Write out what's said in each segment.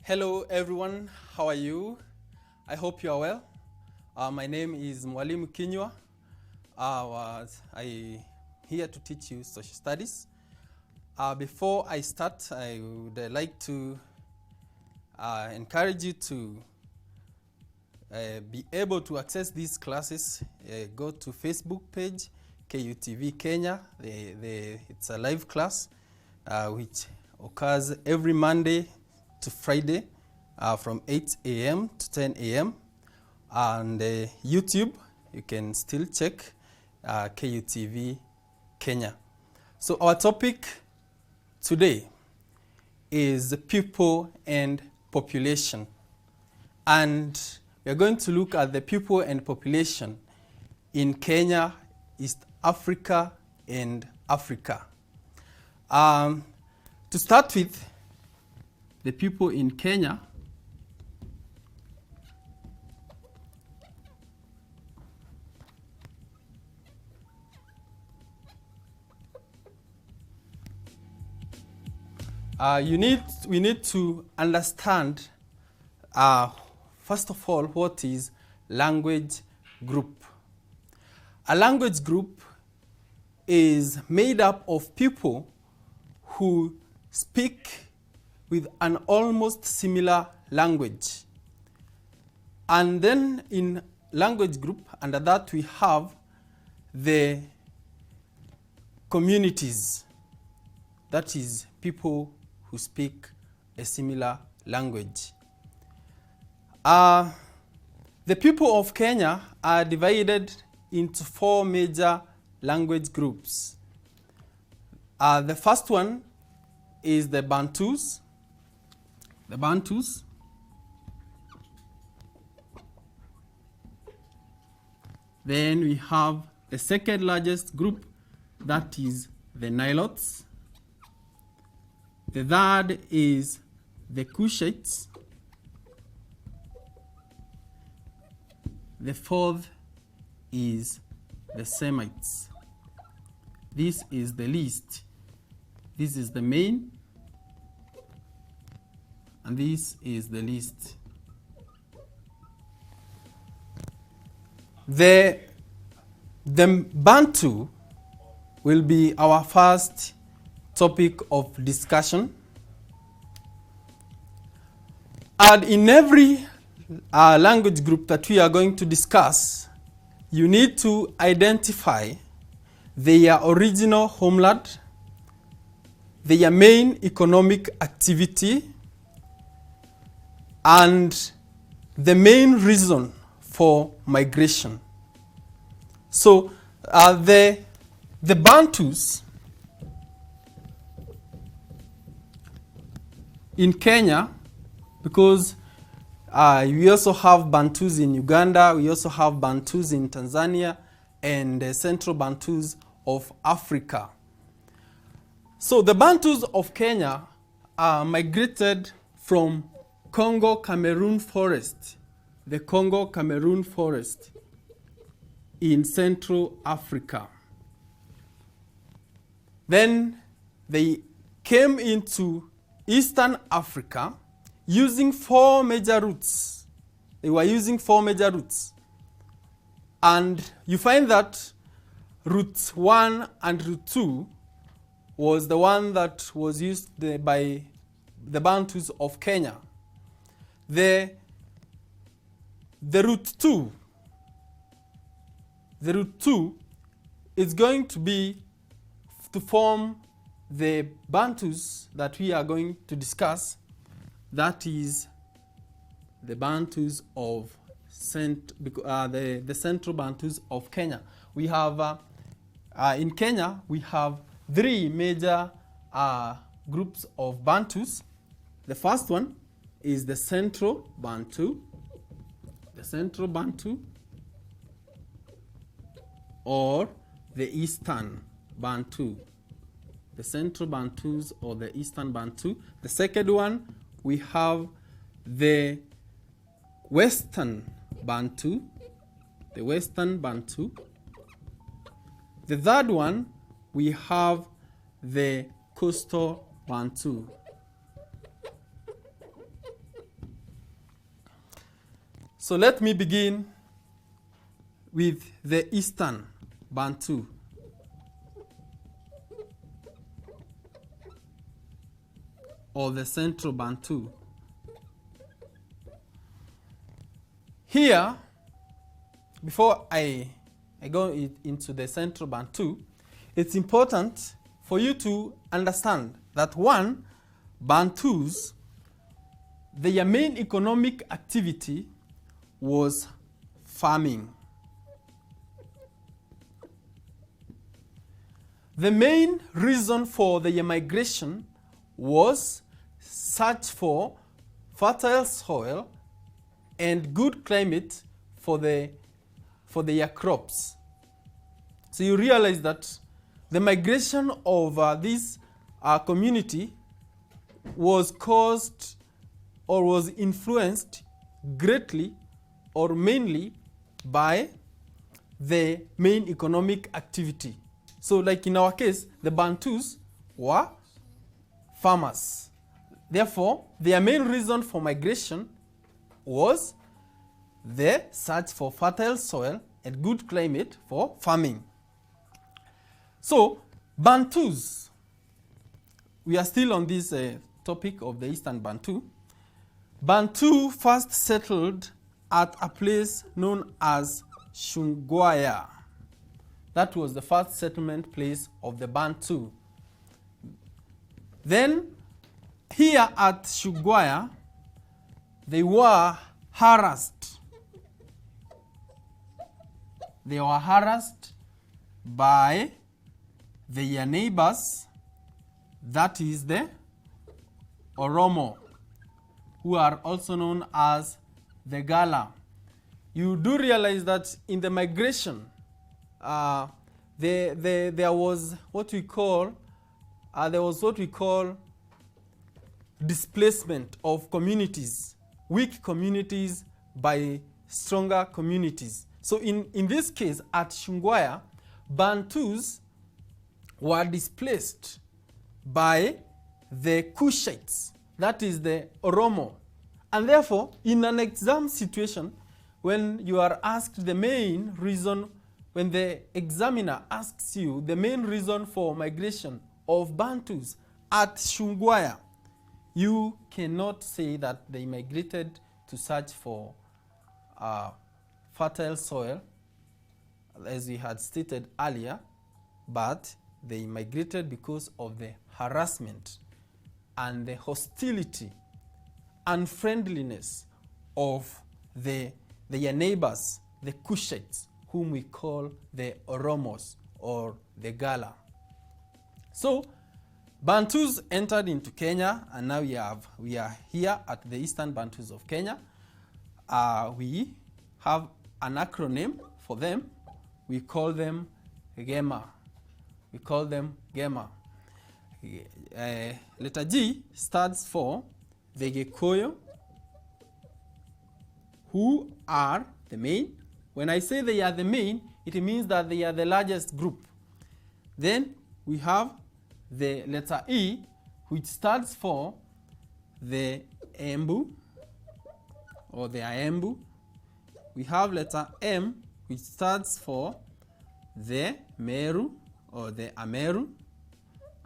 Hello everyone, how are you? I hope you are well. My name is Mwalimu Kinyua. I'm here to teach you social studies. Before I start, I would like to encourage you to be able to access these classes. Go to Facebook page, KUTV Kenya. It's a live class which occurs every Monday to Friday from 8 a.m. to 10 a.m. And YouTube, you can still check KUTV Kenya. So our topic today is people and population. And we're going to look at the people and population in Kenya, East Africa, and Africa. To start with, the people in Kenya, we need to understand, first of all, what is language group. A language group is made up of people who speak with an almost similar language. And then in language group, under that we have the communities. That is people who speak a similar language. The people of Kenya are divided into 4 major language groups. The first one is the Bantus. The Bantus. Then we have the second largest group, that is the Nilotes. The third is the Cushites. The fourth is the Semites. This is the list. This is the main, and this is the list. The Bantu will be our first topic of discussion. And in every language group that we are going to discuss, you need to identify their original homeland, their main economic activity, and the main reason for migration. So the Bantus in Kenya, because we also have Bantus in Uganda, we also have Bantus in Tanzania, and the Centro Bantus of Africa. So the Bantus of Kenya migrated from Congo-Cameroon forest, the Congo-Cameroon forest in Central Africa. Then they came into Eastern Africa using 4 major routes. They were using 4 major routes. And you find that route 1 and route 2 was the one that was used by the Bantus of Kenya. The route 2 is going to be to form the Bantus that we are going to discuss. That is the Bantus of the Central Bantus of Kenya. We have in Kenya we have 3 major groups of Bantus. The first one is the Central Bantu. The Central Bantu, or the Eastern Bantu. The Central Bantus or the Eastern Bantu. The second one, we have the Western Bantu. The Western Bantu. The third one, we have the Coastal Bantu. So let me begin with the Eastern Bantu. Or the Centro Bantu. Here, before I go into the Centro Bantu, it's important for you to understand that one, Bantus, their main economic activity was farming. The main reason for their migration was search for fertile soil and good climate for their crops. So you realize that the migration of this community was caused or was influenced greatly or mainly by the main economic activity. So like in our case, the Bantus were farmers. Therefore, their main reason for migration was the search for fertile soil and good climate for farming. So, Bantus, we are still on this topic of the Eastern Bantu. Bantu first settled at a place known as Njuguna. That was the first settlement place of the Bantu. Then, here at Njuguna, they were harassed. They were harassed by their neighbors, that is the Oromo, who are also known as the Gala. You do realize that in the migration, there was what we call displacement of communities, weak communities by stronger communities. So in this case, at Njuguna, Bantus were displaced by the Kushites, that is the Oromo. And therefore, in an exam situation, when you are asked the main reason, when the examiner asks you the main reason for migration of Bantus at Njuguna, you cannot say that they migrated to search for fertile soil, as we had stated earlier, but they migrated because of the harassment and the hostility, unfriendliness of their neighbors, the Kushites, whom we call the Oromos or the Gala. So, Bantus entered into Kenya, and now we are here at the Eastern Bantus of Kenya. We have an acronym for them. We call them GEMA. We call them GEMA. Letter G stands for the Gikuyu, who are the main. When I say they are the main, it means that they are the largest group. Then we have the letter E, which stands for the Embu or the Aembu. We have letter M, which stands for the Meru or the Ameru.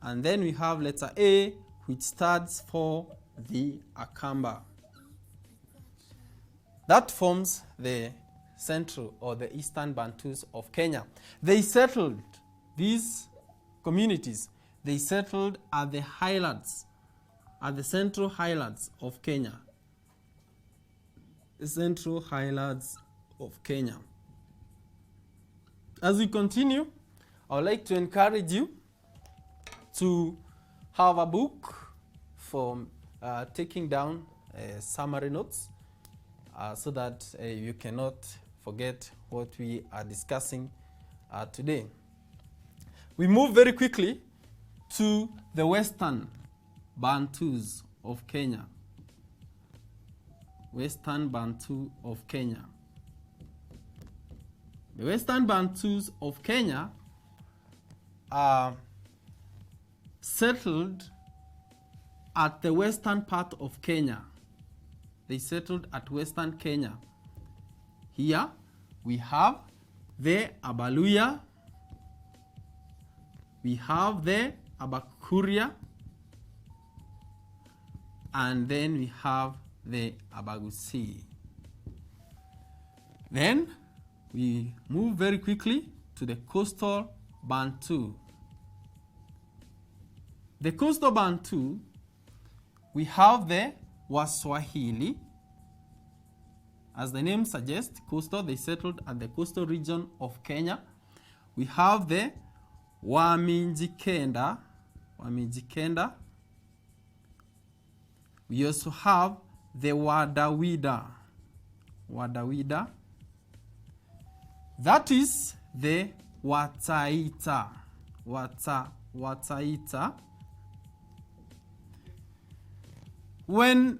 And then we have letter A, which stands for the Akamba. That forms the Central or the Eastern Bantus of Kenya. They settled, these communities, they settled at the highlands, at the Central Highlands of Kenya. The Central Highlands of Kenya. As we continue, I would like to encourage you to have a book for taking down summary notes so that you cannot forget what we are discussing today. We move very quickly to the Western Bantus of Kenya. Western Bantu of Kenya. The Western Bantus of Kenya are settled at the western part of Kenya. They settled at Western Kenya. Here we have the Abaluya, we have the Abakuria, and then we have the Abagusi. Then we move very quickly to the coastal Bantu. The coastal Bantu, we have the Waswahili. As the name suggests, coastal, they settled at the coastal region of Kenya. We have the Wamijikenda. We also have the Wadawida. That is the Wataita. Wataita. When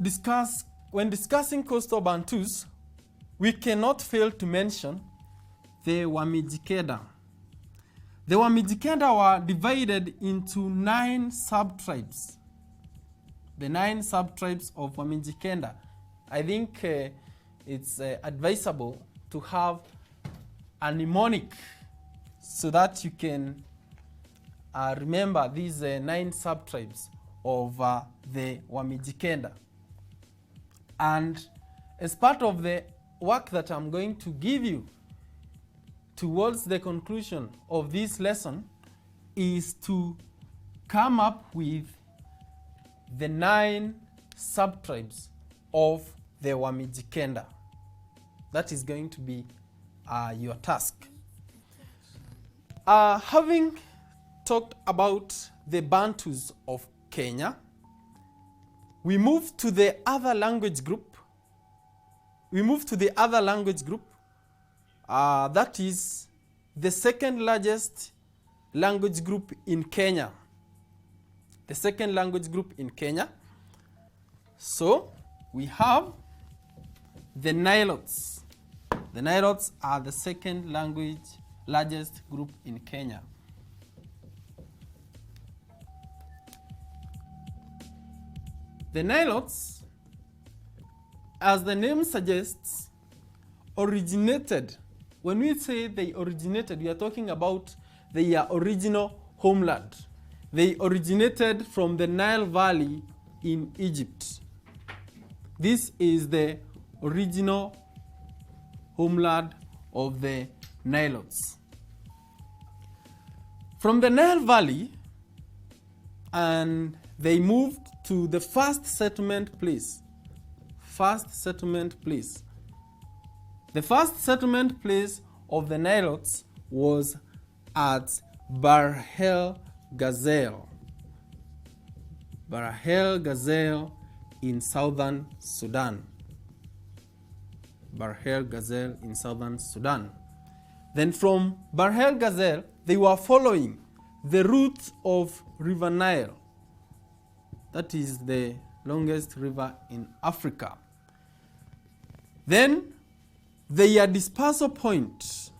discussing coastal Bantus, we cannot fail to mention the Wamijikenda. The Wamijikenda were divided into 9 sub-tribes. The 9 sub-tribes of Wamijikenda. I think it's advisable to have a mnemonic so that you can remember these 9 sub-tribes of the Wamijikenda. And as part of the work that I'm going to give you towards the conclusion of this lesson is to come up with the 9 sub-tribes of the Wamijikenda. That is going to be your task. Having talked about the Bantus of Kenya, we move to the other language group. That is the second largest language group in Kenya. The second language group in Kenya. So we have the Nilotes. The Nilotes are the second largest group in Kenya. The Nilotes, as the name suggests, originated. When we say they originated, we are talking about their original homeland. They originated from the Nile Valley in Egypt. This is the original homeland of the Nilotes. From the Nile Valley, and they moved to the first settlement place. The first settlement place of the Nilotes was at Bahr el Ghazal. Bahr el Ghazal in southern Sudan. Bahr el Ghazal in southern Sudan. Then from Bahr el Ghazal, they were following the route of River Nile. That is the longest river in Africa. Then their dispersal point,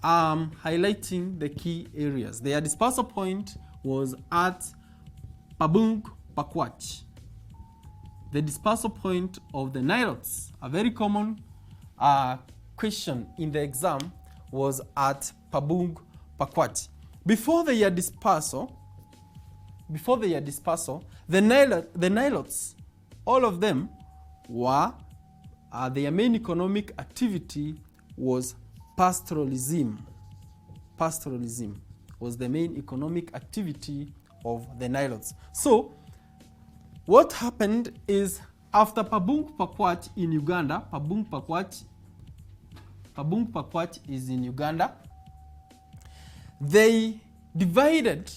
highlighting the key areas. Their dispersal point was at Pabung Pakwach. The dispersal point of the Nilotes, a very common question in the exam, was at Pabung Pakwach. Before their dispersal, the Nilotes, all of them were, their main economic activity was pastoralism. Pastoralism was the main economic activity of the Nilotes. So, what happened is, after Pabung Pakwach in Uganda, Pabung Pakwach is in Uganda, they divided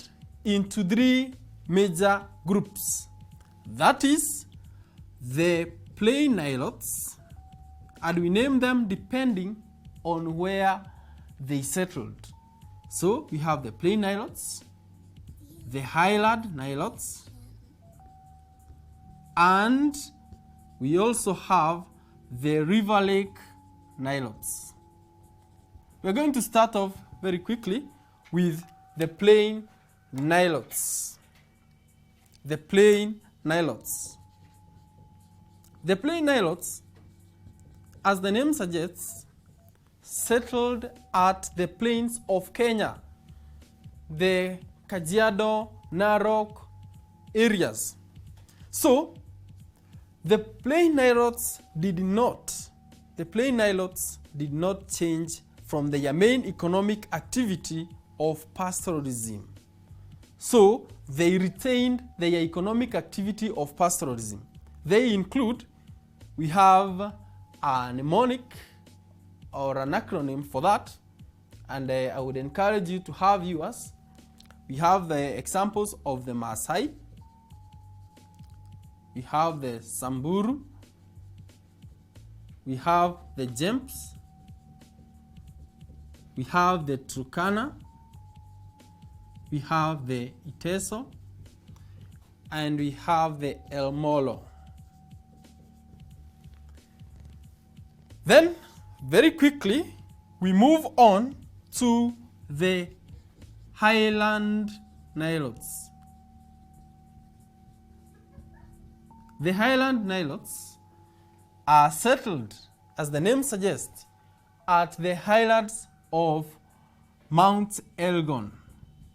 into 3 major groups. That is the plain Nilotes, and we name them depending on where they settled. So we have the plain Nilotes, the Highland Nilotes, and we also have the River Lake Nilotes. We're going to start off very quickly with the plain Nilotes. The plain Nilotes. The Plain Nilotes, as the name suggests, settled at the plains of Kenya, the Kajiado, Narok areas. So, the Plain Nilotes did not change from their main economic activity of pastoralism. So, they retained their economic activity of pastoralism. They include, we have a mnemonic or an acronym for that, and I would encourage you to have yours. We have the examples of the Maasai, we have the Samburu, we have the Jemps, we have the Turkana, we have the Iteso, and we have the El Molo. Then, very quickly, we move on to the Highland Nilotes. The Highland Nilotes are settled, as the name suggests, at the highlands of Mount Elgon.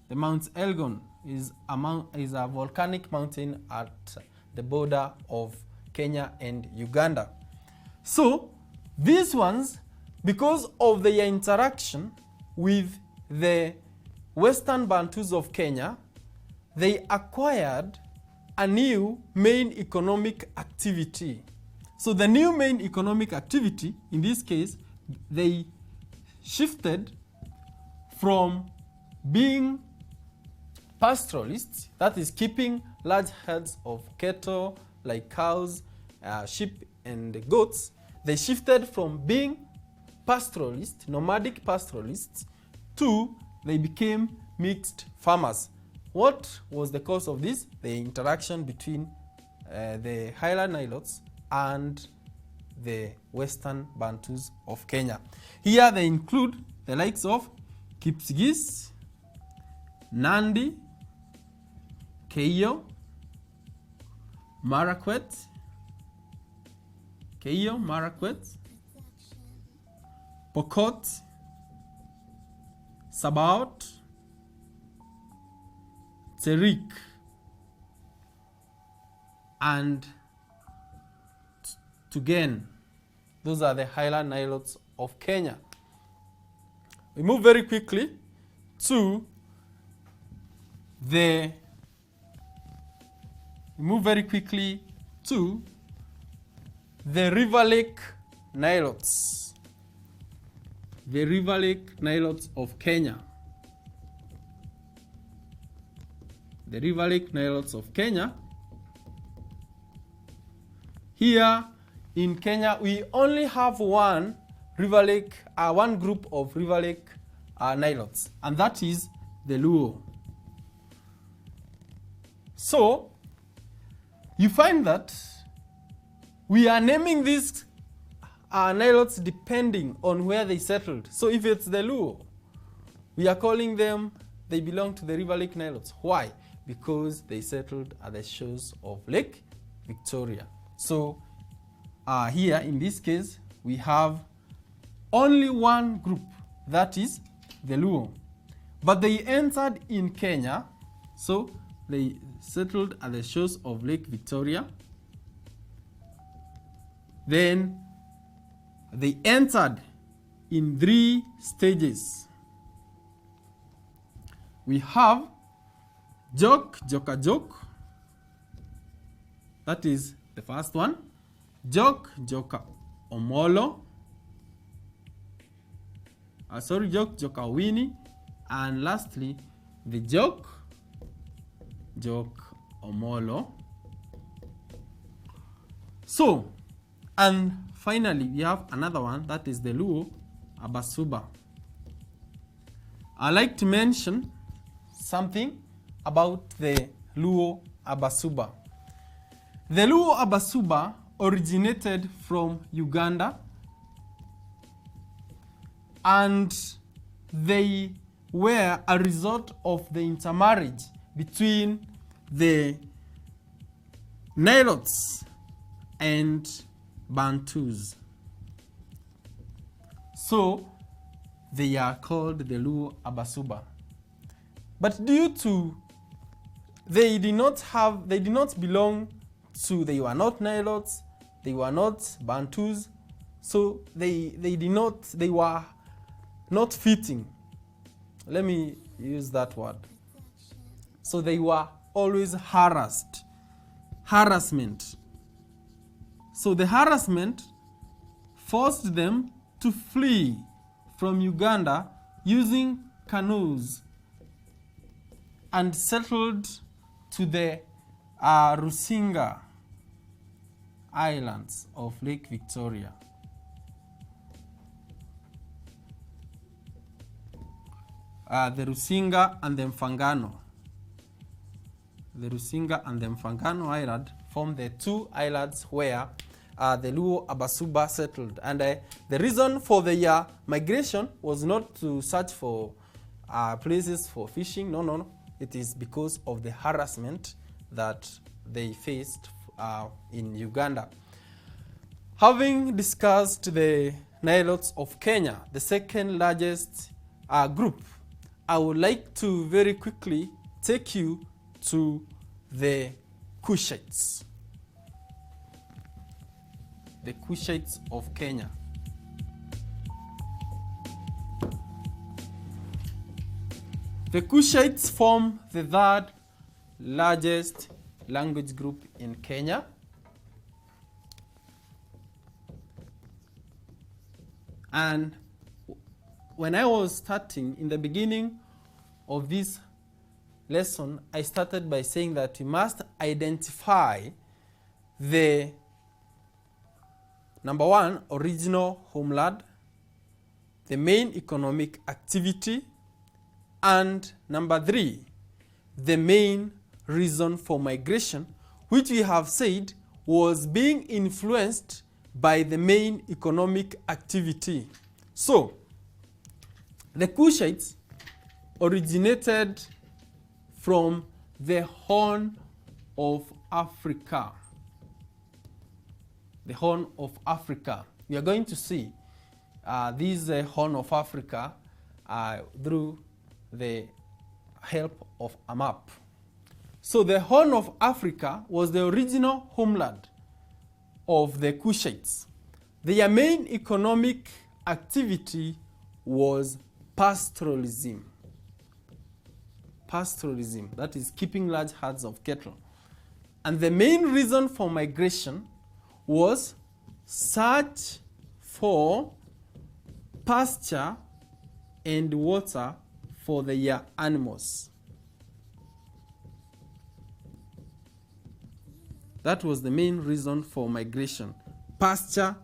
The Mount Elgon is a volcanic mountain at the border of Kenya and Uganda. So, these ones, because of their interaction with the Western Bantus of Kenya, they acquired a new main economic activity. So the new main economic activity, in this case, they shifted from being pastoralists, that is keeping large herds of cattle like cows, sheep and goats. They shifted from being pastoralists, nomadic pastoralists, to they became mixed farmers. What was the cause of this? The interaction between the Highland Nilotes and the Western Bantus of Kenya. Here they include the likes of Kipsigis, Nandi, Keio, Marakwet, Pokot, Sabaot, Terik, and Tugen. Those are the Highland Nilotes of Kenya. We move very quickly to the River Lake Nilotes. The River Lake Nilotes of Kenya. The River Lake Nilotes of Kenya. Here in Kenya, we only have one group of River Lake Nilotes, and that is the Luo. So, you find that we are naming these Nilotes depending on where they settled. So if it's the Luo, we are calling them, they belong to the River Lake Nilotes. Why? Because they settled at the shores of Lake Victoria. So here in this case, we have only one group, that is the Luo. But they entered in Kenya, so they settled at the shores of Lake Victoria. Then they entered in 3 stages. We have Joka, that is the first one. Joka Omolo. Joka Winnie. And lastly, the Jok Omolo. So, and finally, we have another one, that is the Luo Abasuba. I like to mention something about the Luo Abasuba. The Luo Abasuba originated from Uganda, and they were a result of the intermarriage between the Nilotes and Bantus. So they are called the Luo Abasuba. But due to they did not belong to, they were not Nilotes, they were not Bantus, so they were not fitting. Let me use that word. So they were always harassment. So the harassment forced them to flee from Uganda using canoes and settled to the Rusinga Islands of Lake Victoria. The Rusinga and the Mfangano. The Rusinga and the Mfangano Island form the two islands where the Luo Abasuba settled. And the reason for the migration was not to search for places for fishing. No. It is because of the harassment that they faced in Uganda. Having discussed the Nilotes of Kenya, the second largest group, I would like to very quickly take you to the Cushites. The Cushites of Kenya. The Cushites form the third largest language group in Kenya. And when I was starting in the beginning of this lesson, I started by saying that we must identify the number one, original homeland, the main economic activity, and number three, the main reason for migration, which we have said was being influenced by the main economic activity. So, the Cushites originated from the Horn of Africa. The Horn of Africa. We are going to see this Horn of Africa through the help of a map. So the Horn of Africa was the original homeland of the Cushites. Their main economic activity was pastoralism. Pastoralism, that is keeping large herds of cattle. And the main reason for migration was search for pasture and water for their animals. That was the main reason for migration. Pasture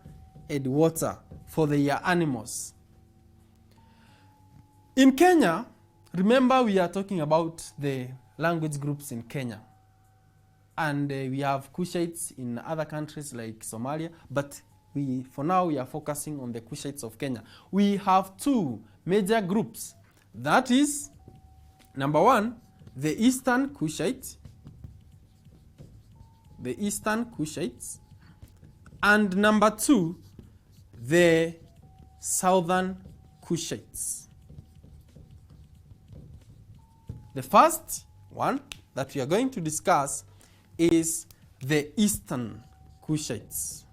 and water for their animals. In Kenya, remember we are talking about the language groups in Kenya. And we have Cushites in other countries like Somalia, but for now we are focusing on the Cushites of Kenya. We have two major groups. That is, number one, the Eastern Cushites. The Eastern Cushites. And number two, the Southern Cushites. The first one that we are going to discuss is the Eastern Cushites.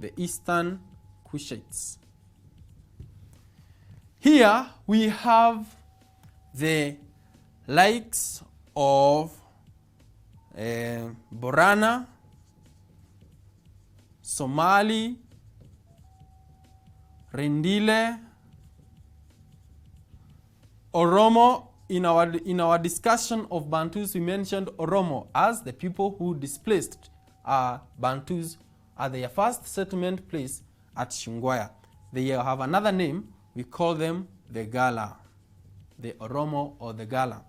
The Eastern Cushites. Here we have the likes of Borana, Somali, Rendile, Oromo. In our discussion of Bantus, we mentioned Oromo as the people who displaced Bantus at their first settlement place at Shungwaya. They have another name. We call them the Gala, the Oromo or the Gala.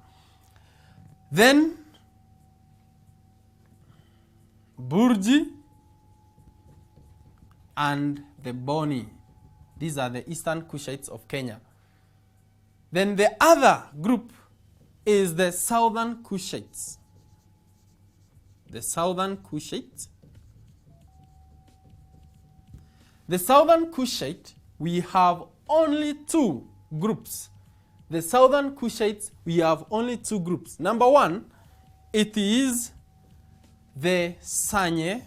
Then Burji and the Boni. These are the Eastern Cushites of Kenya. Then the other group is the Southern Cushites. the Southern Kushite. The Southern Kushite, we have only two groups. The Southern Kushites, we have only two groups. Number one, it is the Sanye,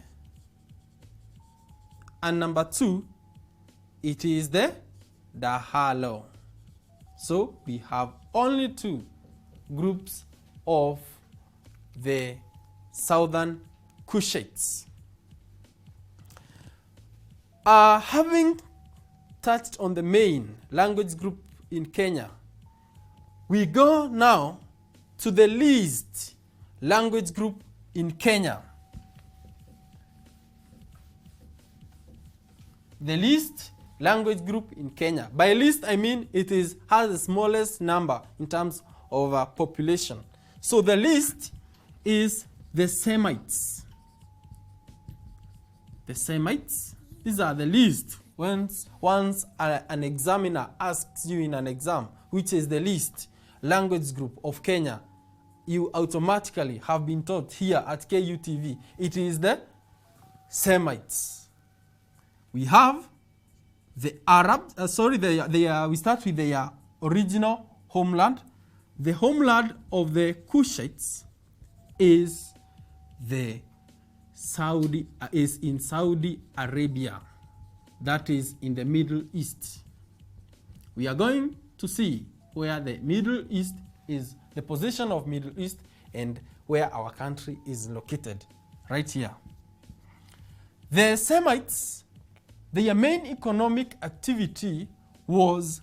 and number two, it is the Dahalo. So we have only two groups of the Southern Kushites. Having touched on the main language group in Kenya, we go now to the least language group in Kenya. The least language group in Kenya. By least, I mean it has the smallest number in terms of population. So the least is the Semites. The Semites, these are the least. Once an examiner asks you in an exam, which is the least language group of Kenya, you automatically have been taught here at KUTV, it is the Semites. We have the Arabs, we start with their original homeland. The homeland of the Kushites is in Saudi Arabia. That is in the Middle East. We are going to see where the Middle East is, the position of Middle East, and where our country is located, right here. The Semites, their main economic activity was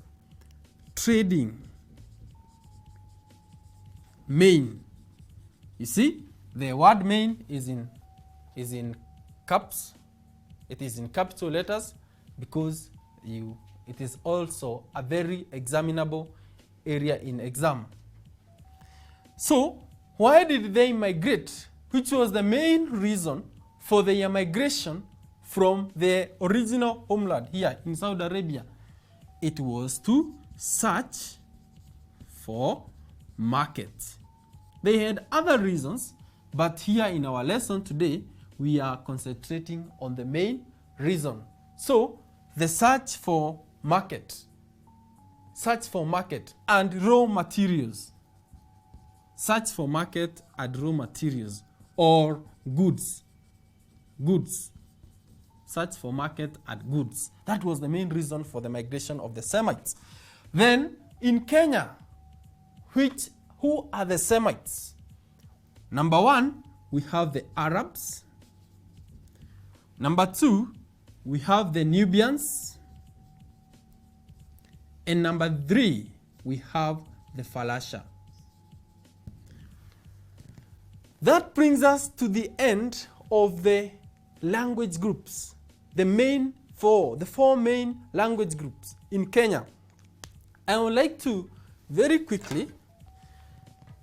trading. Main. You see, the word main is in caps. It is in capital letters because it is also a very examinable area in exam. So, why did they migrate? Which was the main reason for their migration from their original homeland here in Saudi Arabia? It was to search for market. They had other reasons, but here in our lesson today, we are concentrating on the main reason. So, the search for market and raw materials. Search for market and raw materials or goods. Search for market and goods. That was the main reason for the migration of the Semites. Then in Kenya, who are the Semites? Number one, we have the Arabs. Number two, we have the Nubians. And number three, we have the Falasha. That brings us to the end of the language groups, the four main language groups in Kenya. I would like to very quickly,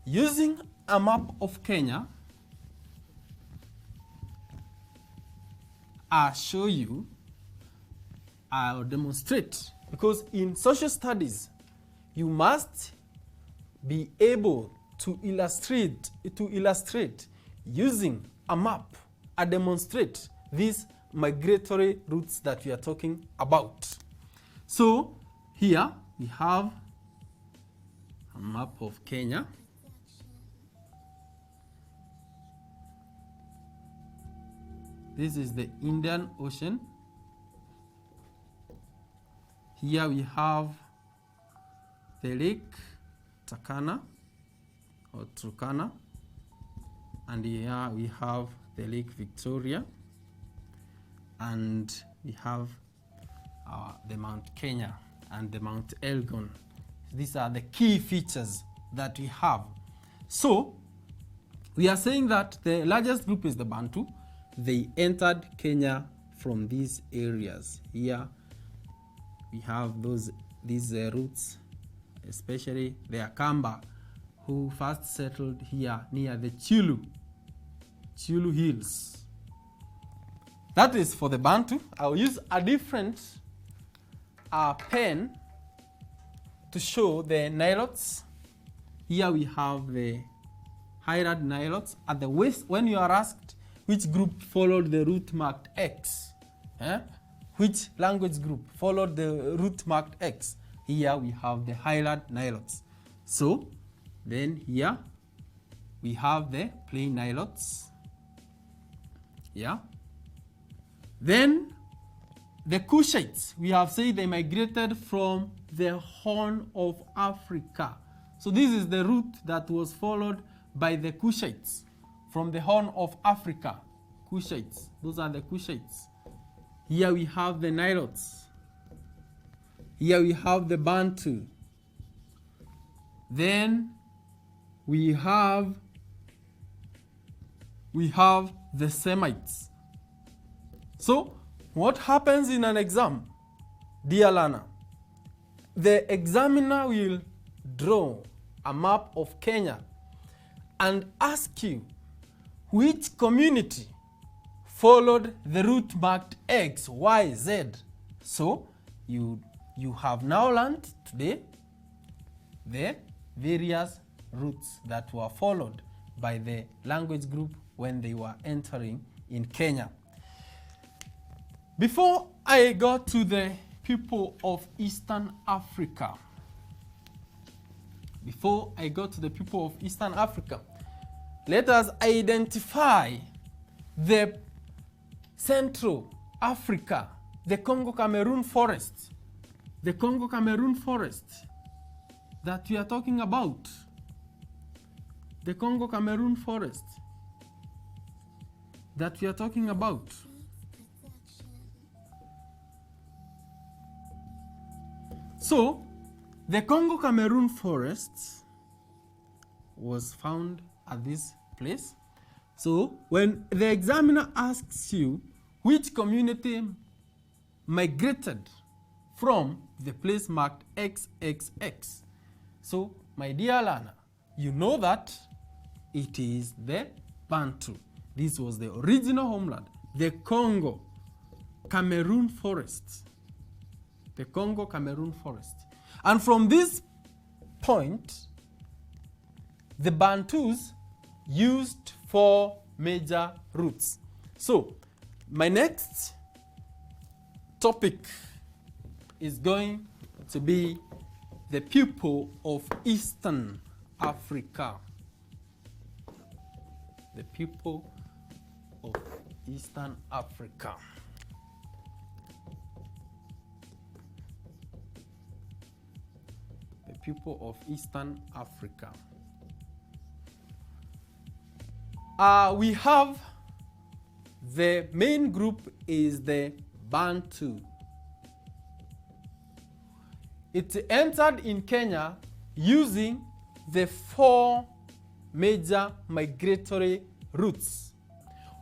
using a map of Kenya, I'll demonstrate, because in social studies, you must be able to illustrate using a map and demonstrate these migratory routes that we are talking about. So here we have a map of Kenya. This is the Indian Ocean. Here we have the Lake Turkana or Turkana, and here we have the Lake Victoria, and we have the Mount Kenya and the Mount Elgon. These are the key features that we have. So we are saying that the largest group is the Bantu. They entered Kenya from these areas. Here we have these roots, especially the Akamba, who first settled here near the Chulu Hills. That is for the Bantu. I'll use a different pen to show the Nilotes. Here we have the Highland Narrows. At the west, when you are asked which group followed the route marked X, which language group followed the route marked X, here we have the Highland Narrows. So then here we have the plain Nilotes. Yeah. Then the Cushites, we have said they migrated from the Horn of Africa. So this is the route that was followed by the Cushites from the Horn of Africa. Cushites, those are the Cushites. Here we have the Nilotes. Here we have the Bantu. Then we have the Semites. So what happens in an exam, dear learner? The examiner will draw a map of Kenya and ask you which community followed the route marked X, Y, Z. So you have now learned today the various routes that were followed by the language group when they were entering in Kenya. Before I go to the people of Eastern Africa, let us identify the Central Africa, the Congo-Cameroon forest, that we are talking about. The Congo-Cameroon forest that we are talking about. So, the Congo-Cameroon forest was found at this place. So, when the examiner asks you which community migrated from the place marked XXX, so, my dear learner, you know that it is the Bantu. This was the original homeland, the Congo-Cameroon forest. The Congo-Cameroon forest. And from this point, the Bantus used 4 major routes. So, my next topic is going to be the people of Eastern Africa. The people of Eastern Africa. The people of Eastern Africa. We have the main group is the Bantu. It entered in Kenya using the 4 major migratory routes.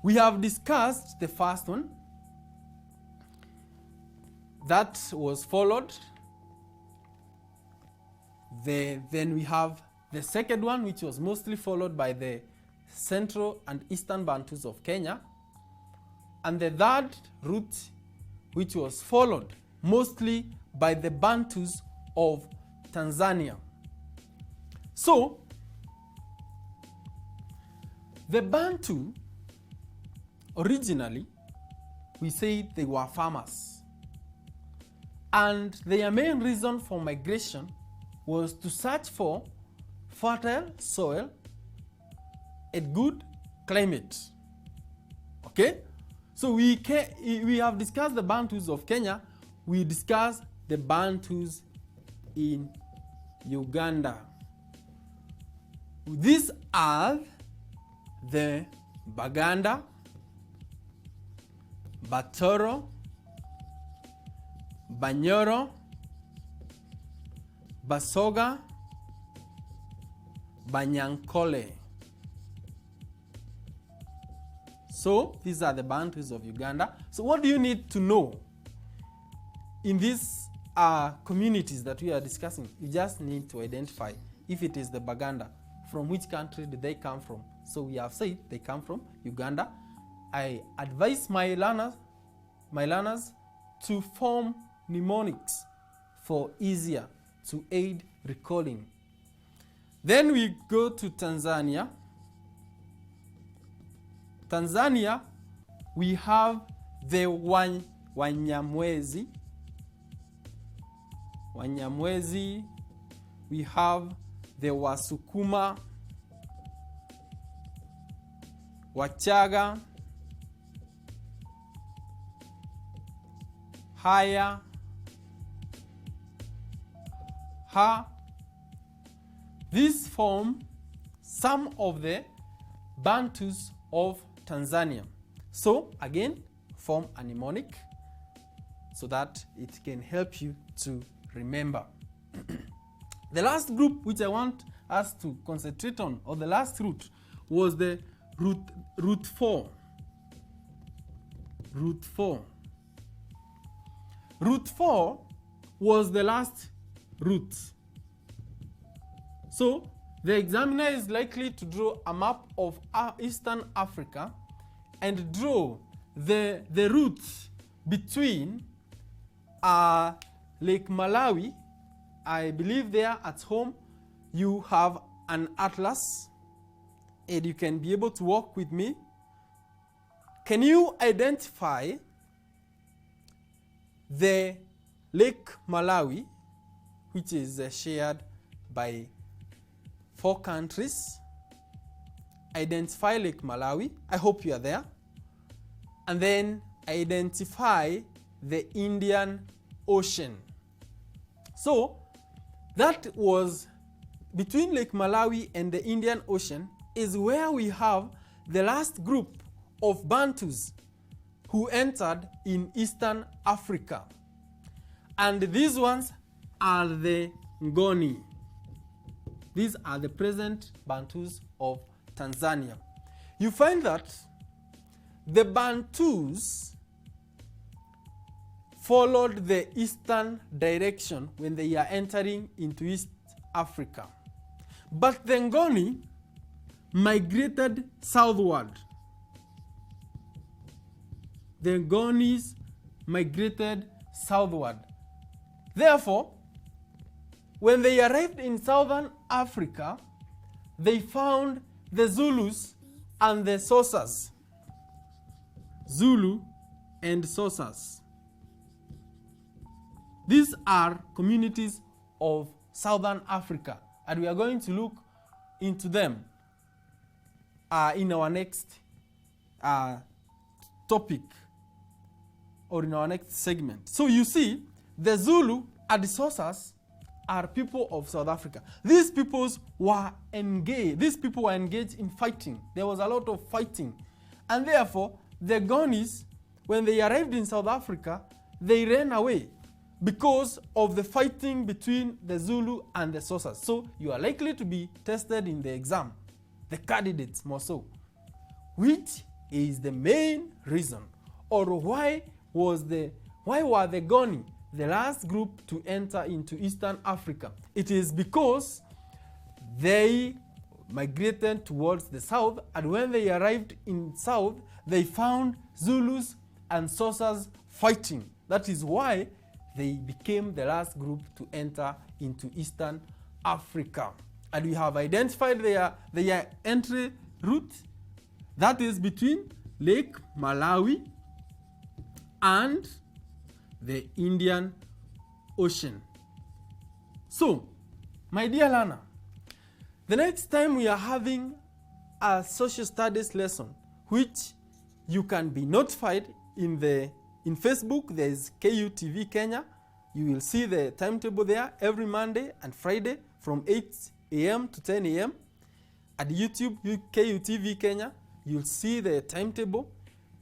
We have discussed the first one that was followed. Then we have the second one, which was mostly followed by the Central and Eastern Bantus of Kenya. And the third route, which was followed mostly by the Bantus of Tanzania. So, the Bantu, originally, we say they were farmers. And their main reason for migration was to search for fertile soil, a good climate. Okay? So we have discussed the Bantus of Kenya. We discussed the Bantus in Uganda. These are the Baganda, Batoro, Banyoro, Basoga, Banyankole. So these are the Bantus of Uganda. So what do you need to know in these communities that we are discussing? You just need to identify if it is the Baganda, from which country did they come from. So we have said they come from Uganda. I advise my learners to form mnemonics for easier to aid recalling. Then we go to Tanzania. Tanzania, we have the Wanyamwezi. Wanyamwezi. We have the Wasukuma, Wachaga, Haya, Ha. These form some of the Bantus of Tanzania. So again, form a mnemonic so that it can help you to remember. The last group which I want us to concentrate on, or the last root, was the root 4. Root 4. Root 4 was the last root. So the examiner is likely to draw a map of Eastern Africa and draw the routes between Lake Malawi. I believe there at home you have an atlas and you can be able to walk with me. Can you identify the Lake Malawi, which is shared by 4 countries? Identify Lake Malawi. I hope you are there. And then identify the Indian Ocean. So that was between Lake Malawi and the Indian Ocean is where we have the last group of Bantus who entered in Eastern Africa. And these ones are the Ngoni. These are the present Bantus of Tanzania. You find that the Bantus followed the eastern direction when they are entering into East Africa. But the Ngoni migrated southward. The Ngonis migrated southward. Therefore, when they arrived in southern Africa, they found the Zulus and the Xhosas. Zulu and Xhosas. These are communities of southern Africa, and we are going to look into them in our next topic, or in our next segment. So you see, the Zulu and the Xhosas are people of South Africa. These peoples were engaged. These people were engaged in fighting. There was a lot of fighting, and therefore the Ngonis, when they arrived in South Africa, they ran away because of the fighting between the Zulu and the Xhosas. So you are likely to be tested in the exam, the candidates more so. Which is the main reason, or why were the Ngoni the last group to enter into Eastern Africa? It is because they migrated towards the south, and when they arrived in south, they found Zulus and Xhosas fighting. That is why they became the last group to enter into Eastern Africa. And we have identified their entry route, that is between Lake Malawi and the Indian Ocean. So, my dear learner, the next time we are having a social studies lesson, which you can be notified in Facebook, there is KUTV Kenya. You will see the timetable there every Monday and Friday from 8 a.m. to 10 a.m. At YouTube, KUTV Kenya, you'll see the timetable.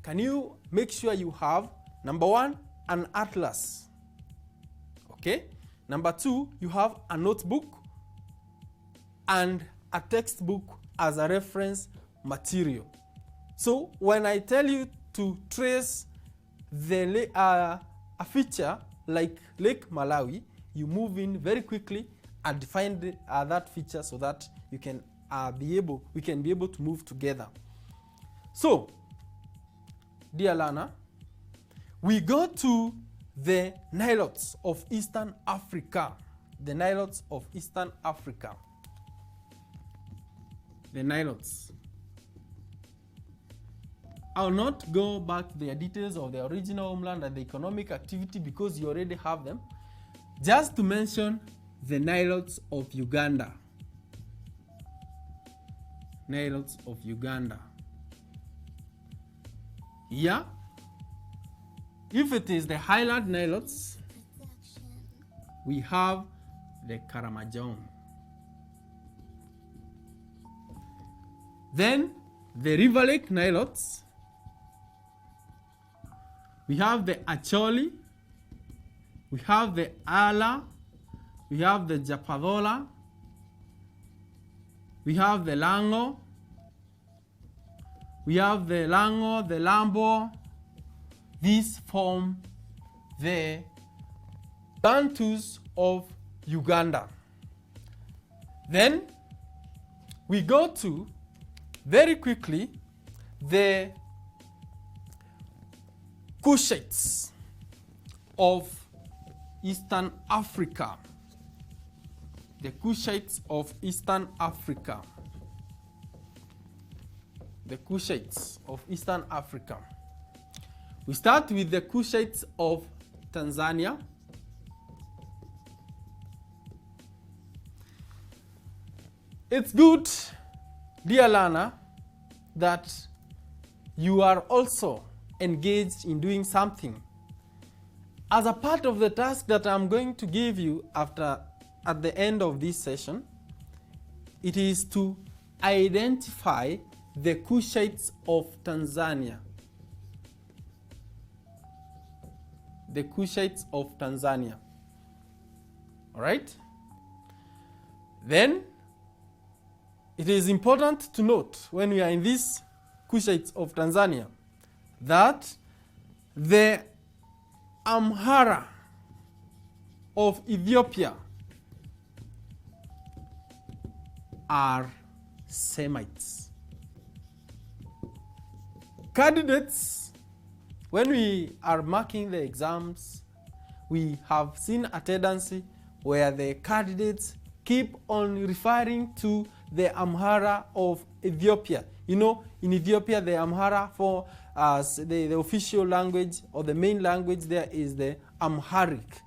Can you make sure you have, number 1, an atlas? Okay. Number 2, you have a notebook and a textbook as a reference material. So when I tell you to trace a feature like Lake Malawi, you move in very quickly and find that feature so that you can we can be able to move together. So, dear learner, we go to the Nilotes of Eastern Africa. The Nilotes of Eastern Africa. The Nilotes. I'll not go back to the details of the original homeland and the economic activity because you already have them. Just to mention the Nilotes of Uganda. Nilotes of Uganda. Yeah. If it is the Highland Nilotes, we have the Karamojong. Then the River Lake Nilotes, we have the Acholi, we have the Ala, we have the Japadola, we have the Lango, we have the Lango, the Lambo. These form the Bantus of Uganda. Then we go to, very quickly, the Kushites of Eastern Africa. The Kushites of Eastern Africa. The Kushites of Eastern Africa. We start with the Kushites of Tanzania. It's good, dear learner, that you are also engaged in doing something. As a part of the task that I'm going to give you at the end of this session, it is to identify the Kushites of Tanzania. The Kushites of Tanzania. All right? Then, it is important to note when we are in these Kushites of Tanzania that the Amhara of Ethiopia are Semites. Candidates, when we are marking the exams, we have seen a tendency where the candidates keep on referring to the Amhara of Ethiopia. You know, in Ethiopia, the Amhara for the official language or the main language there is the Amharic.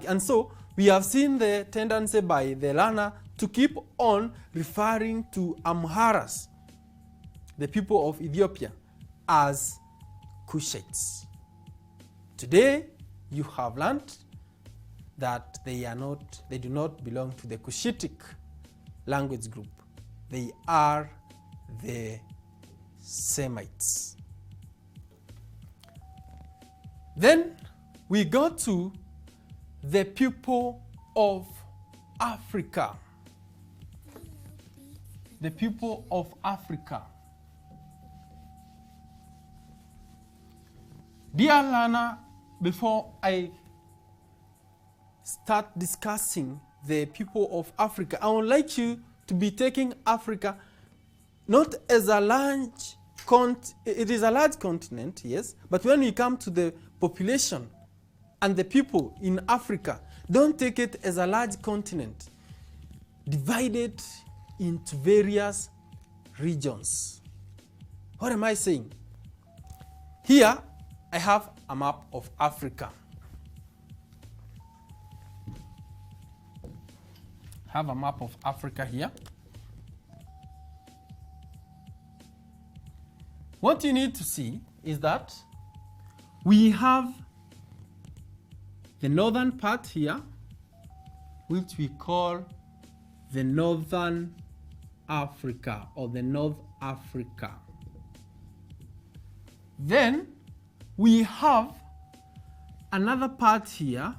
And so we have seen the tendency by the learner to keep on referring to Amharas, the people of Ethiopia, as Kushites. Today, you have learned that they do not belong to the Cushitic language group. They are the Semites. Then we go to the people of Africa. The people of Africa. Dear learner, before I start discussing the people of Africa, I would like you to be taking Africa not as a large it is a large continent, yes, but when we come to the population and the people in Africa, don't take it as a large continent divided into various regions. What am I saying? Here I have a map of Africa. I have a map of Africa here. What you need to see is that we have the northern part here, which we call the Northern Africa or the North Africa. Then we have another part here,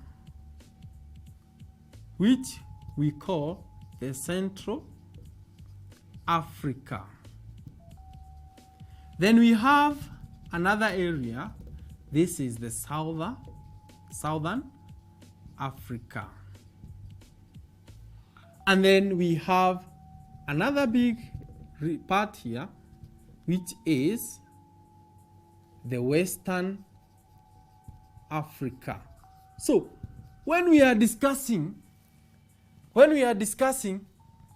which we call the Central Africa. Then we have another area. This is the Southern Africa. And then we have another big part here, which is the Western Africa. So when we are discussing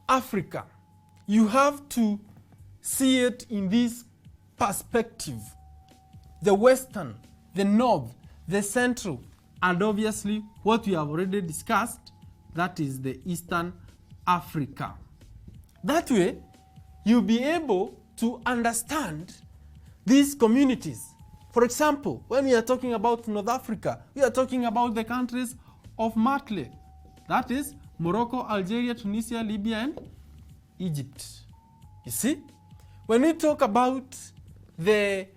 Africa, you have to see it in these perspective. The Western, the North, the Central, and obviously what we have already discussed, that is the Eastern Africa. That way, you'll be able to understand these communities. For example, when we are talking about North Africa, we are talking about the countries of Matle. That is Morocco, Algeria, Tunisia, Libya, and Egypt. You see? When we talk about the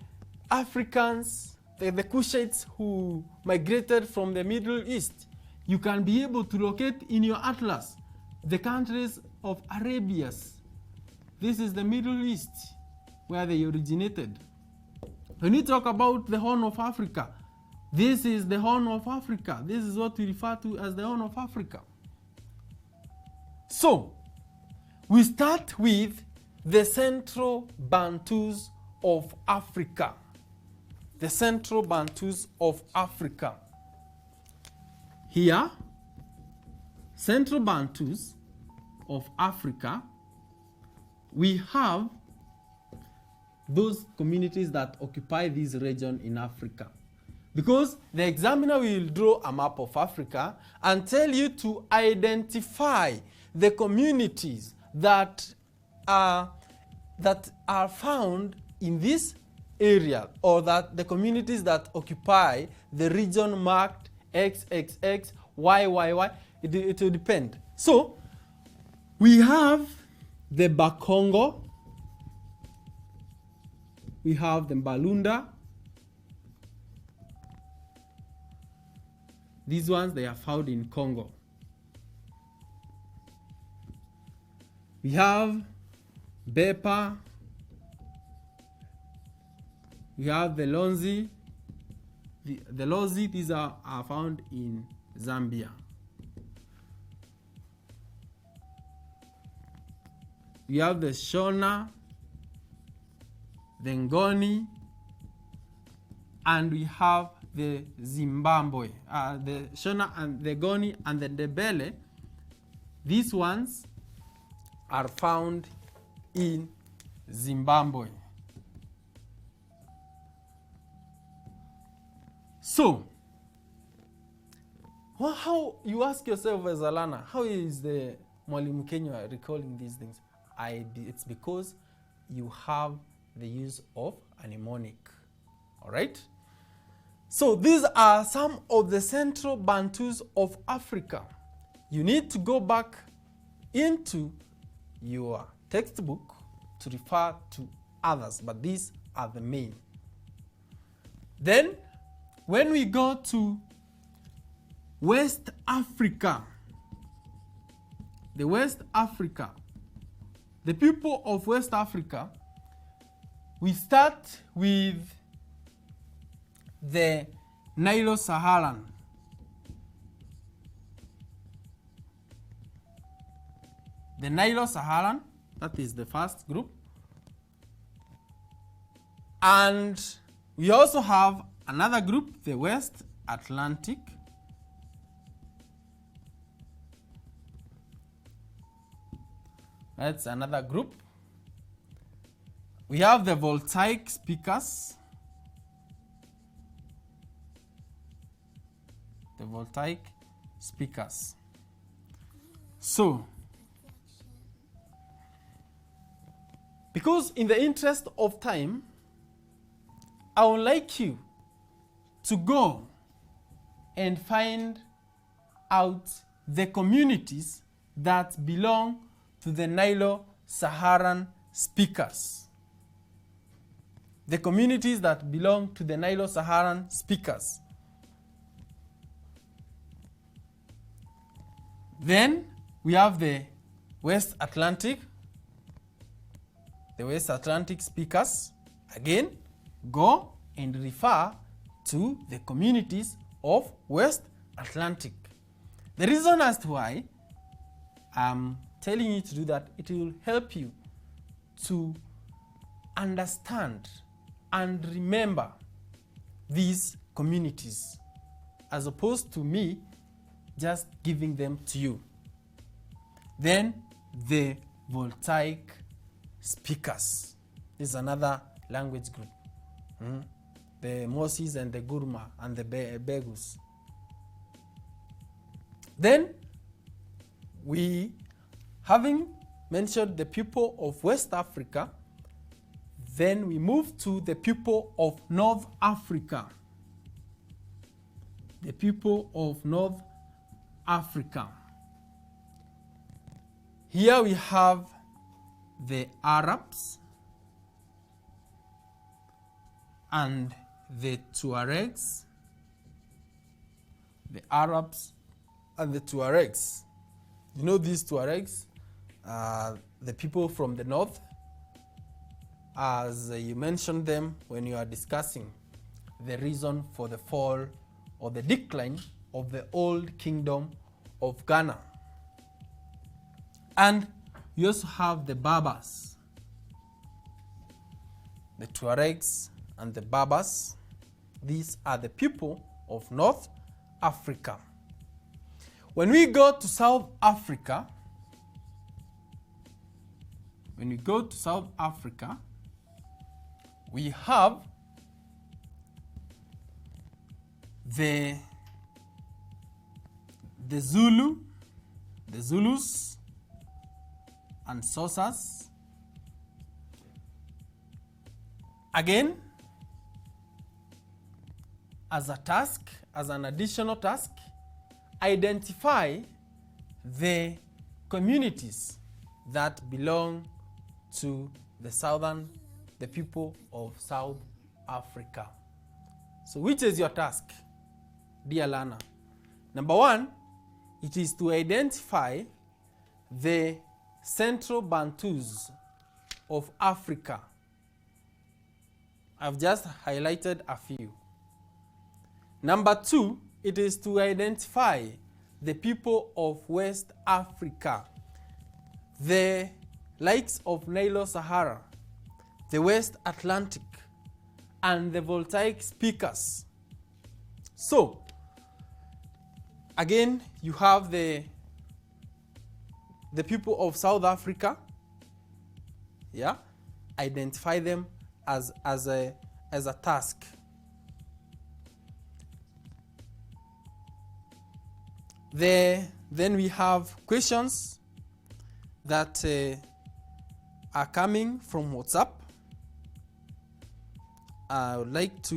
Africans, the Kushites who migrated from the Middle East, you can be able to locate in your atlas the countries of Arabias. This is the Middle East where they originated. When we talk about the Horn of Africa, this is the Horn of Africa. This is what we refer to as the Horn of Africa. So, we start with the Central Bantus of Africa. The Central Bantus of Africa. Here, Central Bantus of Africa, we have those communities that occupy this region in Africa. Because the examiner will draw a map of Africa and tell you to identify the communities that are found in this area, or that the communities that occupy the region marked XXX, YYY, it will depend. So, we have the Bakongo, we have the Mbalunda. These ones, they are found in Congo. We have Bepa. We have the Lonzi. The Lozi, these are found in Zambia. We have the Shona, the Ngoni, and we have the Zimbabwe. The Shona and the Ngoni and the Ndebele, these ones are found in Zimbabwe. So, how you ask yourself as a learner, how is the Mwalimu Kinyua recalling these things? It's because you have the use of a mnemonic. All right? So these are some of the Central Bantus of Africa. You need to go back into your textbook to refer to others, but these are the main. Then, when we go to West Africa, the people of West Africa, we start with the Nilo-Saharan. The Nilo-Saharan, that is the first group. And we also have another group, the West Atlantic. That's another group. We have the Voltaic speakers. The Voltaic speakers. So, because in the interest of time, I would like you to go and find out the communities that belong to the Nilo-Saharan speakers. The communities that belong to the Nilo-Saharan speakers. Then we have the West Atlantic. The West Atlantic speakers. Again, go and refer to the communities of West Atlantic. The reason as to why I'm telling you to do that, it will help you to understand and remember these communities, as opposed to me just giving them to you. Then the Voltaic speakers. This is another language group. The Mosis and the Gurma and the Begus. Then, we, having mentioned the people of West Africa, then we move to the people of North Africa. The people of North Africa. Here we have the Arabs and the Tuaregs. The Arabs and the Tuaregs. You know these Tuaregs are the people from the north, as you mentioned them when you are discussing the reason for the fall or the decline of the old kingdom of Ghana. And you also have the Berbers, the Tuaregs and the Berbers. These are the people of North Africa. When we go to South Africa, we have the Zulus and Xhosas. Again, as an additional task, identify the communities that belong to the people of South Africa. So which is your task, dear learner? Number one, it is to identify the Centro Bantus of Africa. I've just highlighted a few. Number two, it is to identify the people of West Africa, the likes of Nilo-Sahara, the West Atlantic, and the voltaic speakers. So, again, you have the people of South Africa. Yeah, identify them as a task. Then we have questions that are coming from WhatsApp. I would like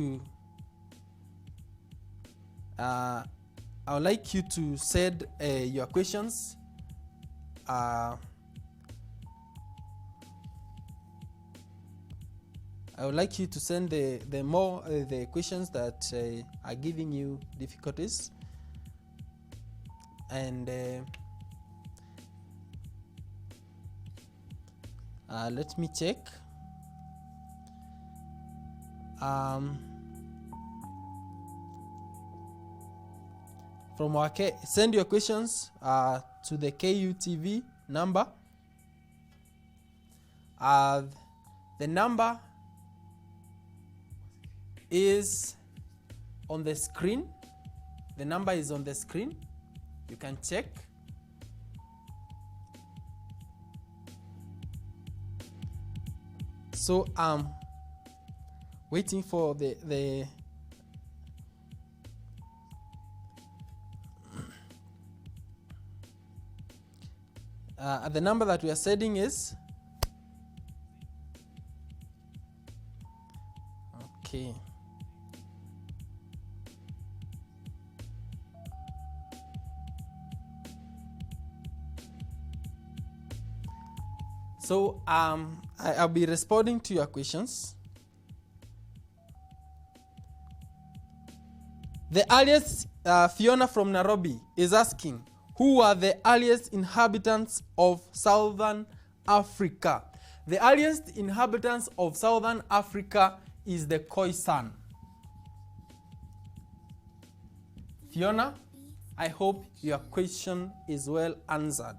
you to send your questions. I would like you to send the questions that are giving you difficulties. And let me check. From our send your questions to the KUTV number. The number is on the screen. The number is on the screen. You can check. So I'm waiting for the number that we are sending is okay. So I'll be responding to your questions. The earliest, Fiona from Nairobi is asking, who are the earliest inhabitants of Southern Africa? The earliest inhabitants of Southern Africa is the Khoisan. Fiona, I hope your question is well answered.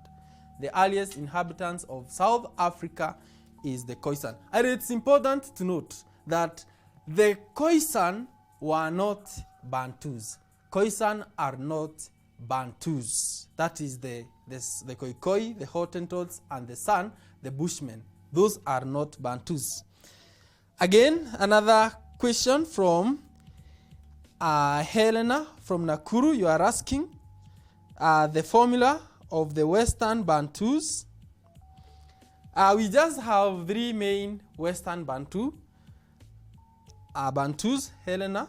The earliest inhabitants of South Africa is the Khoisan. And it's important to note that the Khoisan were not Bantus. Khoisan are not Bantus. That is the Khoikhoi, the Hottentots, and the San, the Bushmen. Those are not Bantus. Again, another question from Helena from Nakuru. You are asking the formula of the Western Bantus. We just have three main Western Bantus, Helena.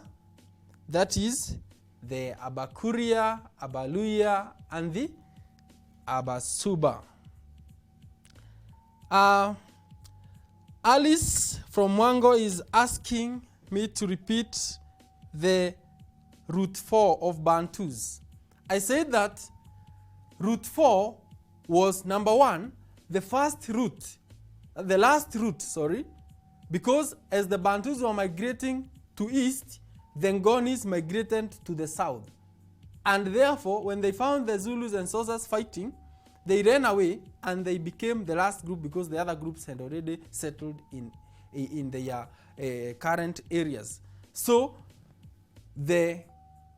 That is the Abakuria, Abaluya, and the Abasuba. Alice from Mwango is asking me to repeat the root 4 of Bantus. I said that root 4 was number 1, the last root, because as the Bantus were migrating to east, the Ngonis migrated to the south. And therefore, when they found the Zulus and Xhosas fighting, they ran away and they became the last group because the other groups had already settled in their current areas. So the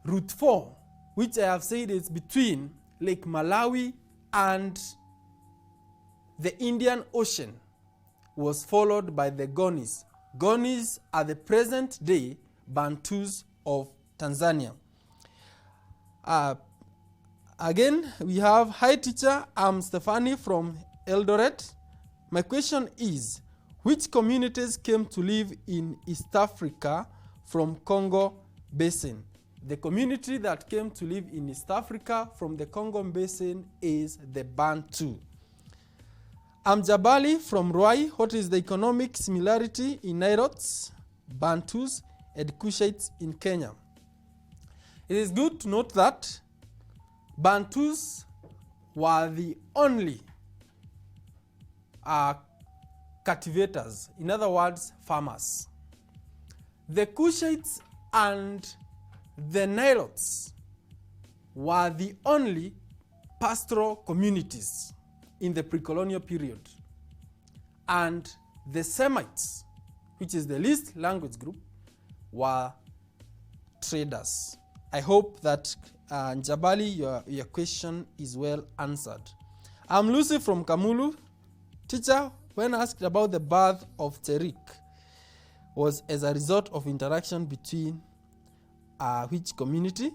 route 4, which I have said is between Lake Malawi and the Indian Ocean, was followed by the Gonis. Gonis are the present day Bantus of Tanzania. Again, we have, hi teacher, I'm Stephanie from Eldoret. My question is, which communities came to live in East Africa from Congo Basin? The community that came to live in East Africa from the Congo Basin is the Bantu. I'm Jabali from Ruai. What is the economic similarity in Nilotes, Bantus, and Cushites in Kenya? It is good to note that Bantus were the only cultivators, in other words, farmers. The Cushites and the Nilotes were the only pastoral communities in the pre-colonial period. And the Semites, which is the least language group, were traders. I hope that Njabali, your question is well answered. I'm Lucy from Kamulu. Teacher, when asked about the birth of Terik, was as a result of interaction between which community?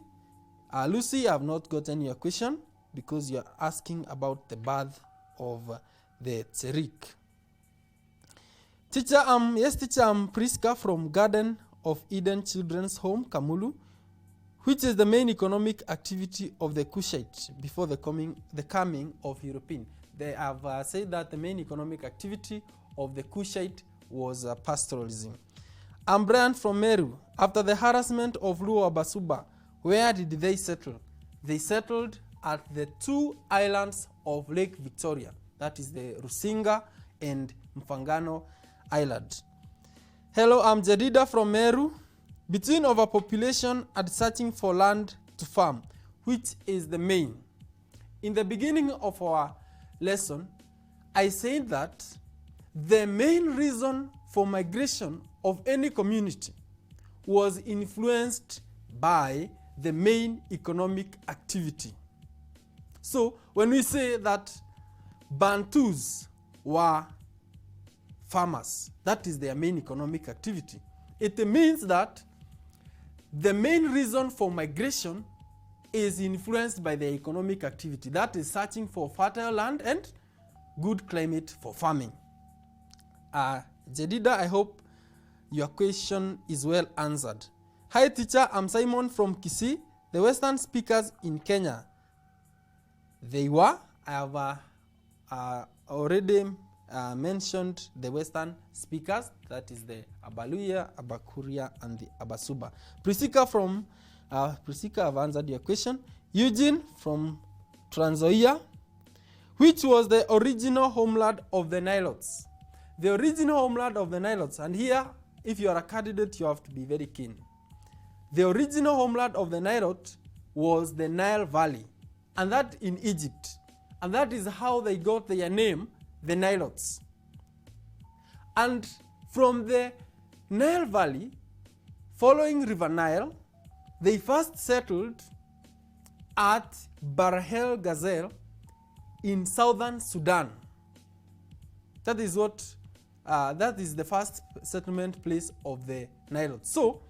Lucy, I have not gotten your question because you're asking about the birth of the Terik. Teacher, yes teacher, I'm Priska from Garden of Eden Children's Home, Kamulu. Which is the main economic activity of the Cushite before the coming of European? They have said that the main economic activity of the Cushite was pastoralism. I'm Brian from Meru. After the harassment of Luo Abasuba, where did they settle? They settled at the two islands of Lake Victoria. That is the Rusinga and Mfangano Island. Hello, I'm Jadida from Meru. Between overpopulation and searching for land to farm, which is the main? In the beginning of our lesson, I said that the main reason for migration of any community was influenced by the main economic activity. So when we say that Bantus were farmers, that is their main economic activity, it means that the main reason for migration is influenced by the economic activity. That is searching for fertile land and good climate for farming. Jedida, I hope your question is well answered. Hi teacher, I'm Simon from Kisii. The Western speakers in Kenya, they were, I have already mentioned the Western speakers, that is the Abaluya, Abakuria, and the Abasuba. Prisika from Prisika, I've answered your question. Eugene from Trans Nzoia. Which was the original homeland of the Nilotes? The original homeland of the Nilotes, and here, if you are a candidate, you have to be very keen. The original homeland of the Nilotes was the Nile Valley, and that in Egypt. And that is how they got their name, the Nilotes. And from the Nile Valley, following River Nile, they first settled at Bahr el Ghazal in southern Sudan. That is what that is the first settlement place of the Nilotes. So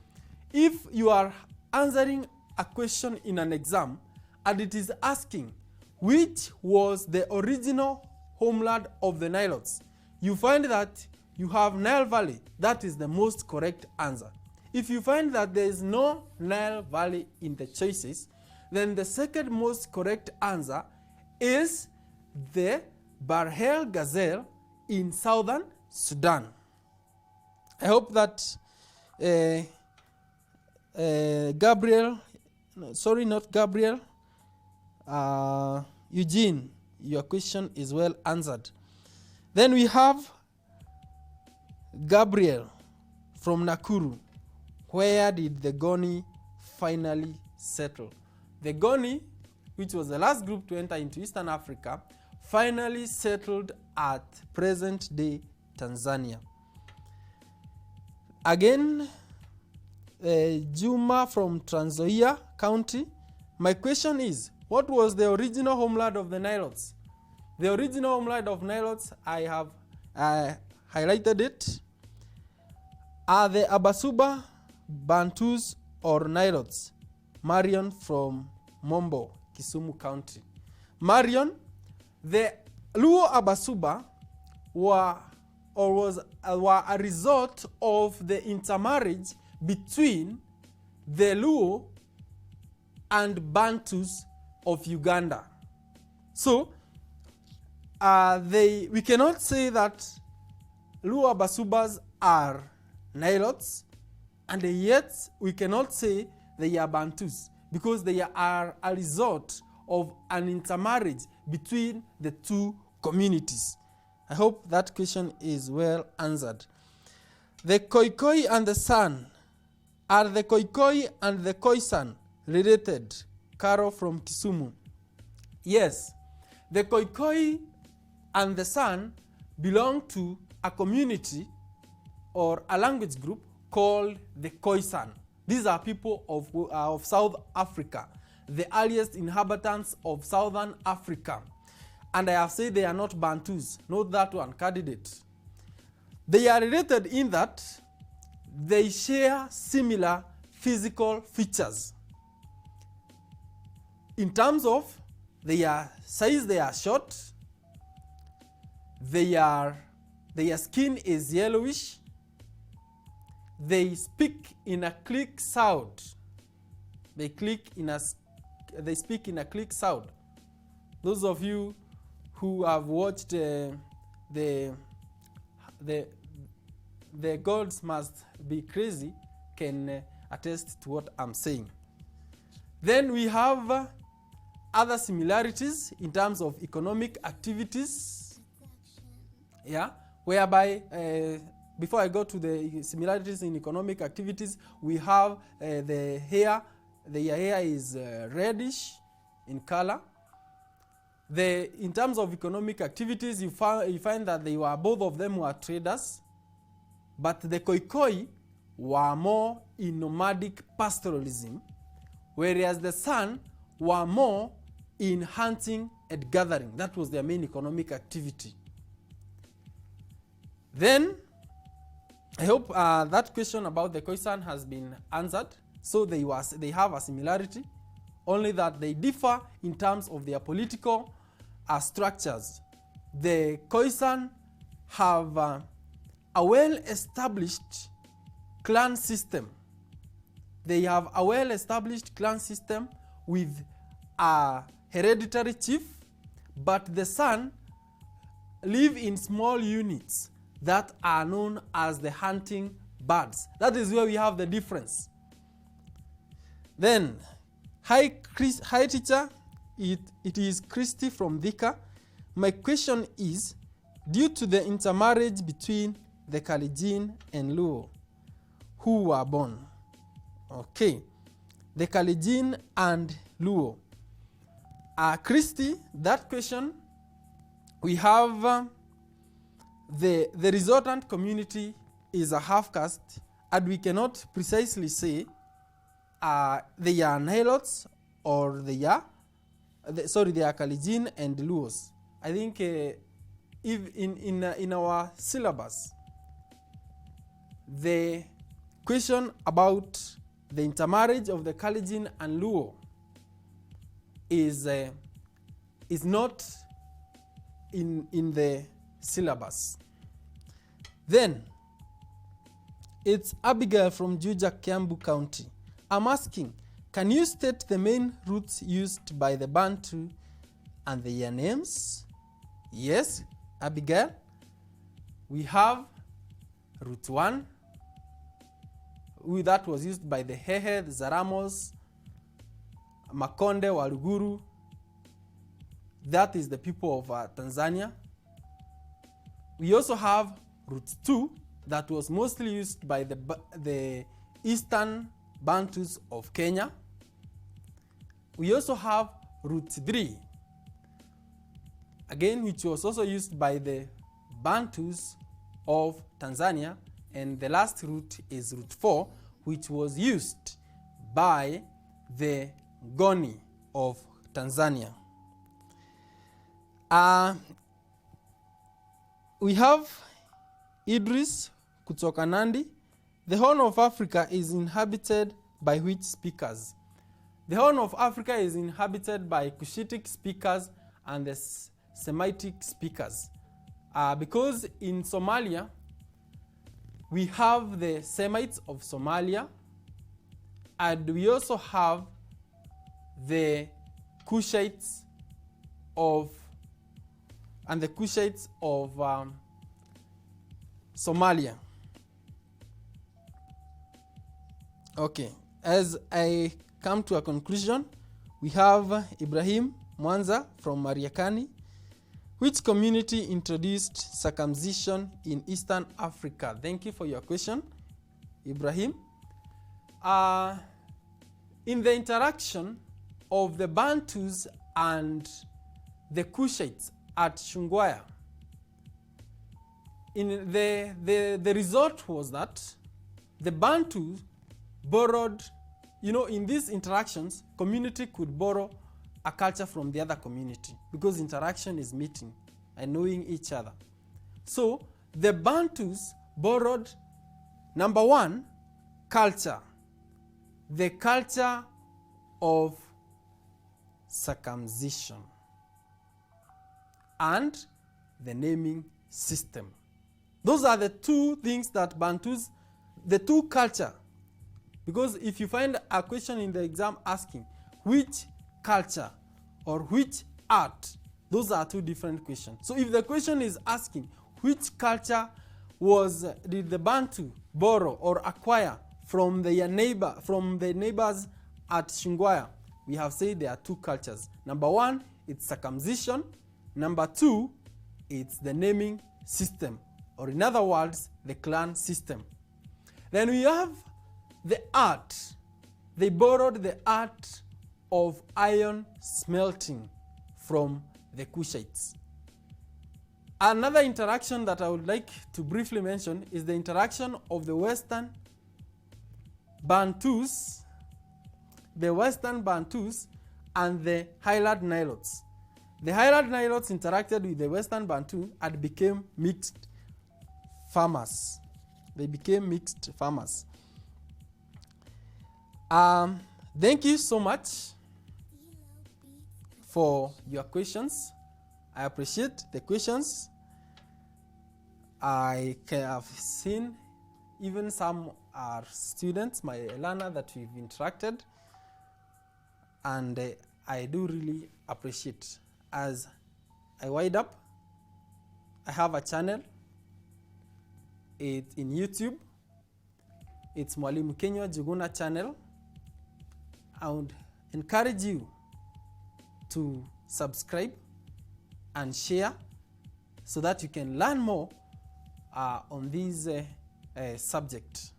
if you are answering a question in an exam and it is asking which was the original homeland of the Nilotes, you find that you have Nile Valley. That is the most correct answer. If you find that there is no Nile Valley in the choices, then the second most correct answer is the Barhel Gazelle in southern Sudan. I hope that Eugene, your question is well answered. Then we have Gabriel from Nakuru. Where did the Goni finally settle? The Goni, which was the last group to enter into Eastern Africa, finally settled at present-day Tanzania. Again, Juma from Trans Nzoia County. My question is, what was the original homeland of the Nilotes? The original homeland of Nilotes, I have highlighted it. Are the Abasuba, Bantus, or Nilotes? Marion from Mombo, Kisumu County. Marion, the Luo Abasuba were a result of the intermarriage between the Luo and Bantus of Uganda. So, we cannot say that Luo Abasubas are Nilotes, and yet we cannot say they are Bantus, because they are a result of an intermarriage between the two communities. I hope that question is well answered. The Khoikhoi and the San. Are the Khoikhoi and the Khoisan related? Caro from Kisumu. Yes, the Khoikhoi and the San belong to a community or a language group called the Khoisan. These are people of South Africa, the earliest inhabitants of Southern Africa. And I have said they are not Bantus. Note that one, candidate. They are related in that they share similar physical features. In terms of their size, they are short. Their skin is yellowish. They speak in a click sound. They speak in a click sound. Those of you who have watched the Gods Must Be Crazy can attest to what I'm saying. Then we have other similarities in terms of economic activities. Yeah, whereby before I go to the similarities in economic activities, we have the hair. Their hair is reddish in color. In terms of economic activities, you find that both of them were traders, but the Khoikhoi were more in nomadic pastoralism, whereas the San were more in hunting and gathering. That was their main economic activity. Then, I hope that question about the Khoisan has been answered. So they have a similarity, only that they differ in terms of their political structures. The Khoisan have a well-established clan system. They have a well-established clan system with a hereditary chief, but the San live in small units that are known as the hunting birds. That is where we have the difference. Then, hi teacher, it is Christy from Thika. My question is, due to the intermarriage between the Kalenjin and Luo, who were born? Okay, the Kalenjin and Luo. Christy, that question, we have the resultant community is a half caste, and we cannot precisely say they are Nilotes or they are Kalenjin and Luos. I think if in our syllabus the question about the intermarriage of the Kalenjin and Luo is not in the syllabus. Then it's Abigail from Juja, Kiambu County. I'm asking, can you state the main roots used by the Bantu and their names? Yes, Abigail. We have root 1, that was used by the Hehe, the Zaramos, Makonde, Waluguru. That is the people of Tanzania. We also have root 2 that was mostly used by the Eastern Bantus of Kenya. We also have root 3, again, which was also used by the Bantus of Tanzania. And the last root is root 4, which was used by the Goni of Tanzania. We have Idris kutoka Nandi. The Horn of Africa is inhabited by which speakers? The Horn of Africa is inhabited by Cushitic speakers and the Semitic speakers. Because in Somalia, we have the Semites of Somalia, and we also have the Cushites of Somalia. Okay, as I come to a conclusion, we have Ibrahim Mwanza from Mariakani. Which community introduced circumcision in Eastern Africa? Thank you for your question, Ibrahim. In the interaction of the Bantus and the Cushites at Shungwaya, in the result was that the Bantu borrowed, in these interactions, community could borrow a culture from the other community because interaction is meeting and knowing each other. So the Bantus borrowed, number 1, culture, the culture of circumcision, and the naming system. Those are the 2 things that Bantus, the 2 culture, because if you find a question in the exam asking which culture or which art, those are 2 different questions. So if the question is asking which culture did the Bantu borrow or acquire from the neighbors at Shungwaya, we have said there are 2 cultures. Number 1, it's circumcision. Number 2, it's the naming system, or in other words, the clan system. Then we have the art. They borrowed the art of iron smelting from the Cushites. Another interaction that I would like to briefly mention is the interaction of the Western Bantus, and the Highland Narrows. The Highland Narrows interacted with the Western Bantu and became mixed farmers. They became mixed farmers. Thank you so much for your questions. I appreciate the questions. I have seen even some are students, my learner that we've interacted, and I do really appreciate. As I wind up, I have a channel. It's in YouTube. It's Mwalimu Kinyua Njuguna channel. I would encourage you to subscribe and share so that you can learn more on this subject.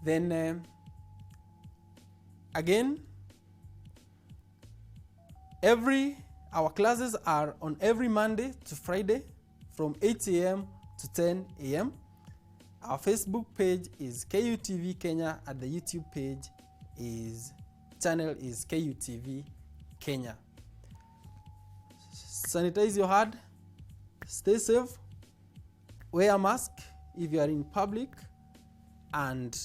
Then again, our classes are on every Monday to Friday from 8 a.m. to 10 a.m. Our Facebook page is KUTV Kenya, and the YouTube page channel is KUTV Kenya. Sanitize your hand, stay safe, wear a mask if you are in public, and